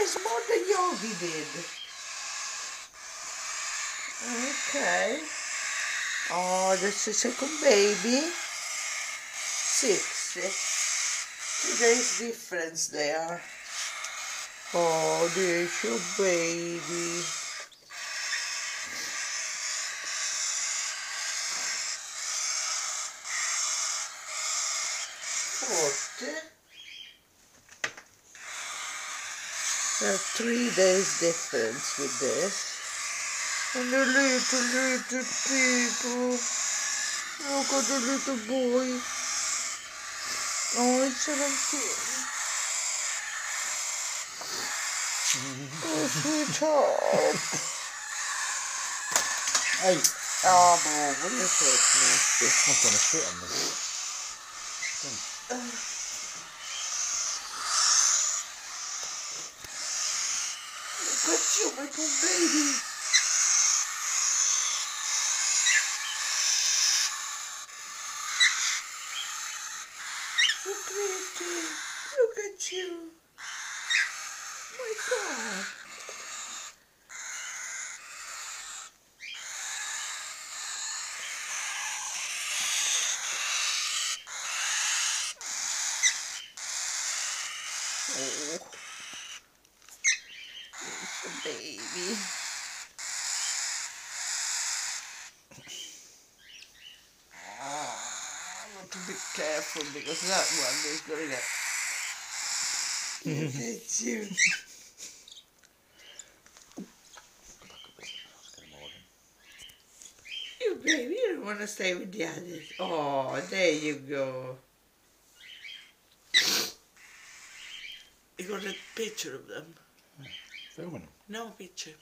There's more than Yogi did. Okay. Oh, that's the second baby. 6. 2 days difference there. Oh, there's your baby. 40. There are 3 days difference with this. And the little people. Look at the little boy. Oh, it's 17. Oh, sweetheart. Hey. Oh, Bob, what is it? Nasty. I'm gonna sit on this. Look at you, my poor baby. So pretty. Look at you. My God. Oh, it's a baby. I want to be careful because that one is going to get you. You baby, you don't want to stay with the others. Oh, there you go. You got a picture of them? Filming them? No, picture.